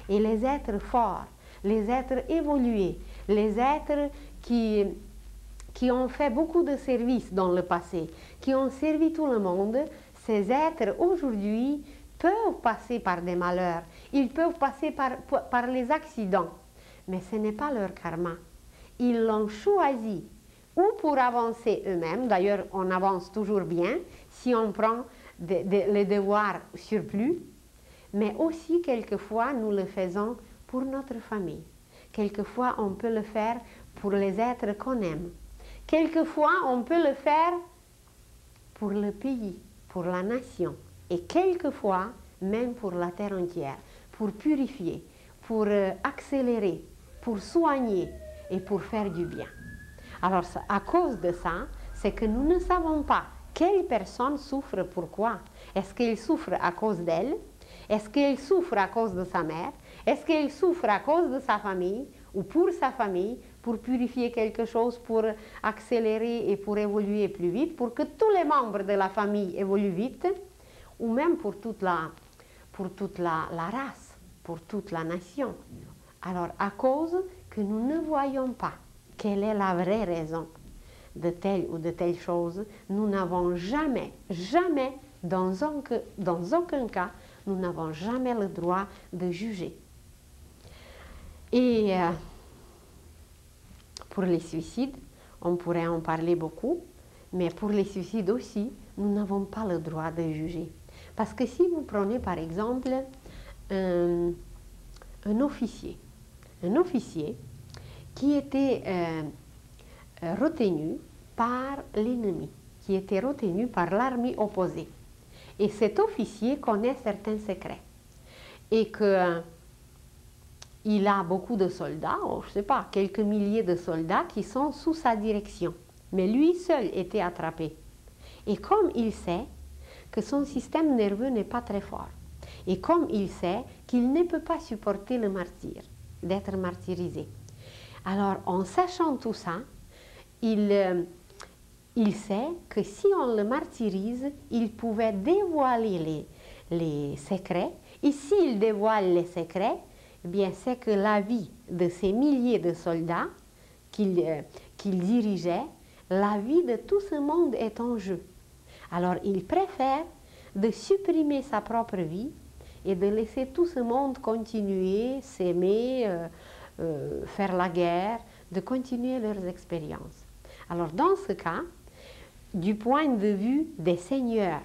Et les êtres forts, les êtres évolués, les êtres qui ont fait beaucoup de services dans le passé, qui ont servi tout le monde, ces êtres aujourd'hui peuvent passer par des malheurs, ils peuvent passer par les accidents, mais ce n'est pas leur karma. Ils l'ont choisi ou pour avancer eux-mêmes, d'ailleurs on avance toujours bien si on prend les devoirs surplus, mais aussi quelquefois nous le faisons pour notre famille. Quelquefois on peut le faire pour les êtres qu'on aime. Quelquefois on peut le faire pour le pays, pour la nation, et quelquefois même pour la terre entière, pour purifier, pour accélérer, pour soigner et pour faire du bien. Alors, à cause de ça, c'est que nous ne savons pas quelle personne souffre pourquoi. Est-ce qu'elle souffre à cause d'elle? Est-ce qu'elle souffre à cause de sa mère? Est-ce qu'elle souffre à cause de sa famille ou pour sa famille, pour purifier quelque chose, pour accélérer et pour évoluer plus vite, pour que tous les membres de la famille évoluent vite, ou même pour toute la race, pour toute la nation. Alors, à cause que nous ne voyons pas quelle est la vraie raison de telle ou de telle chose, nous n'avons jamais, jamais, dans aucun cas, nous n'avons jamais le droit de juger. Et pour les suicides, on pourrait en parler beaucoup, mais pour les suicides aussi, nous n'avons pas le droit de juger. Parce que si vous prenez par exemple un officier qui était retenu par l'ennemi, qui était retenu par l'armée opposée. Et cet officier connaît certains secrets. Et qu'il a beaucoup de soldats, je ne sais pas, quelques milliers de soldats qui sont sous sa direction. Mais lui seul était attrapé. Et comme il sait que son système nerveux n'est pas très fort, et comme il sait qu'il ne peut pas supporter le martyre, d'être martyrisé. Alors, en sachant tout ça, il sait que si on le martyrise, il pouvait dévoiler les secrets. Et s'il dévoile les secrets, eh bien, c'est que la vie de ces milliers de soldats qu'il dirigeait, la vie de tout ce monde est en jeu. Alors, il préfère de supprimer sa propre vie et de laisser tout ce monde continuer, s'aimer, faire la guerre, de continuer leurs expériences. Alors dans ce cas, du point de vue des seigneurs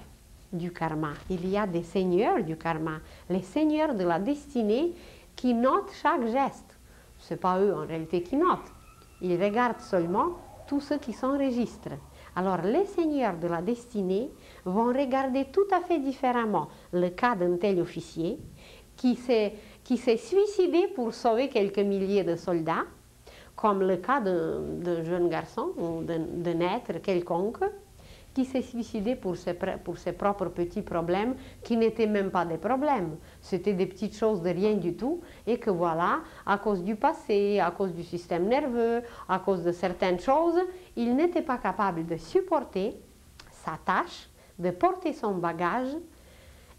du karma, il y a des seigneurs du karma, les seigneurs de la destinée qui notent chaque geste. Ce n'est pas eux en réalité qui notent, ils regardent seulement tout ce qui s'enregistre. Alors les seigneurs de la destinée vont regarder tout à fait différemment le cas d'un tel officier qui s'est suicidé pour sauver quelques milliers de soldats, comme le cas d'un jeune garçon ou d'un être quelconque qui s'est suicidé pour ses propres petits problèmes qui n'étaient même pas des problèmes. C'était des petites choses de rien du tout et que voilà, à cause du passé, à cause du système nerveux, à cause de certaines choses, il n'était pas capable de supporter sa tâche, de porter son bagage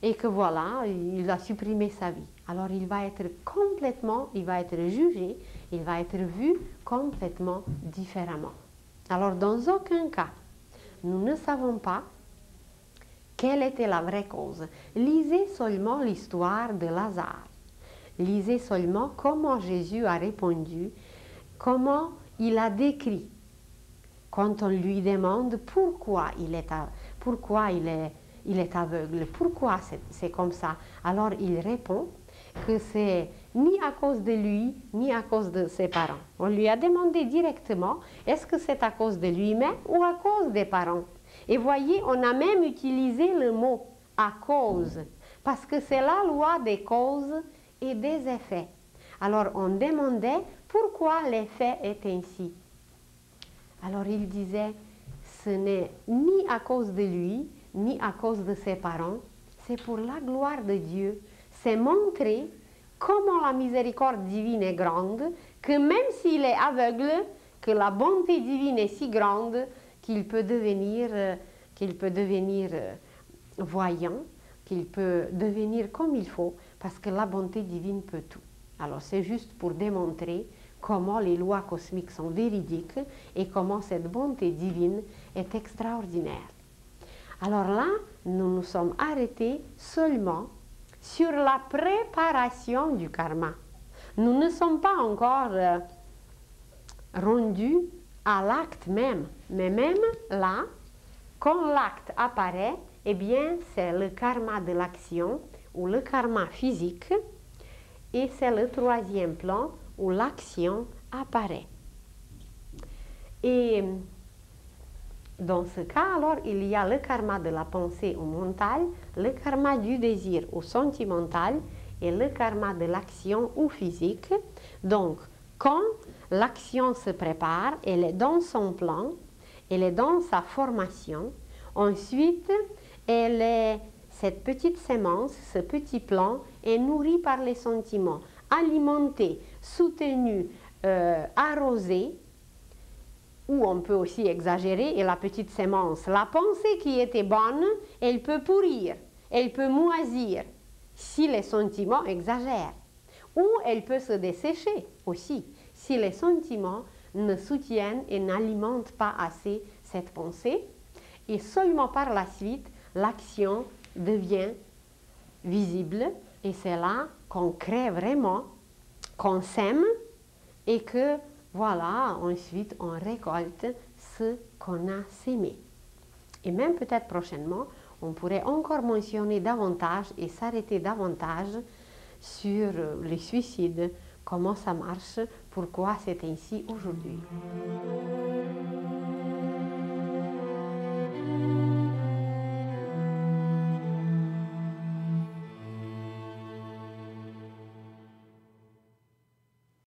et que voilà, il a supprimé sa vie. Alors il va être jugé, il va être vu complètement différemment. Alors dans aucun cas, nous ne savons pas quelle était la vraie cause. Lisez seulement l'histoire de Lazare. Lisez seulement comment Jésus a répondu, comment il a décrit quand on lui demande pourquoi il est aveugle, pourquoi c'est comme ça. Alors il répond que c'est ni à cause de lui, ni à cause de ses parents. On lui a demandé directement, est-ce que c'est à cause de lui-même ou à cause des parents? Et voyez, on a même utilisé le mot « à cause », parce que c'est la loi des causes et des effets. Alors on demandait pourquoi l'effet est ainsi. Alors il disait, ce n'est ni à cause de lui, ni à cause de ses parents, c'est pour la gloire de Dieu. C'est montrer comment la miséricorde divine est grande, que même s'il est aveugle, que la bonté divine est si grande qu'il peut devenir voyant, qu'il peut devenir comme il faut, parce que la bonté divine peut tout. Alors c'est juste pour démontrer comment les lois cosmiques sont véridiques et comment cette bonté divine est extraordinaire. Alors là, nous nous sommes arrêtés seulement sur la préparation du karma. Nous ne sommes pas encore rendus à l'acte même. Mais même là, quand l'acte apparaît, eh bien, c'est le karma de l'action ou le karma physique et c'est le troisième plan où l'action apparaît. Et dans ce cas, alors, il y a le karma de la pensée ou mentale, le karma du désir ou sentimental et le karma de l'action ou physique. Donc, quand l'action se prépare, elle est dans son plan, elle est dans sa formation. Ensuite, cette petite sémence, ce petit plan est nourri par les sentiments, alimenté, soutenu, arroser, ou on peut aussi exagérer, et la petite sémence. La pensée qui était bonne, elle peut pourrir, elle peut moisir, si les sentiments exagèrent. Ou elle peut se dessécher aussi, si les sentiments ne soutiennent et n'alimentent pas assez cette pensée. Et seulement par la suite, l'action devient visible. Et c'est là qu'on crée vraiment, qu'on sème et que, voilà, ensuite on récolte ce qu'on a sémé. Et même peut-être prochainement, on pourrait encore mentionner davantage et s'arrêter davantage sur les suicides, comment ça marche, pourquoi c'est ainsi aujourd'hui.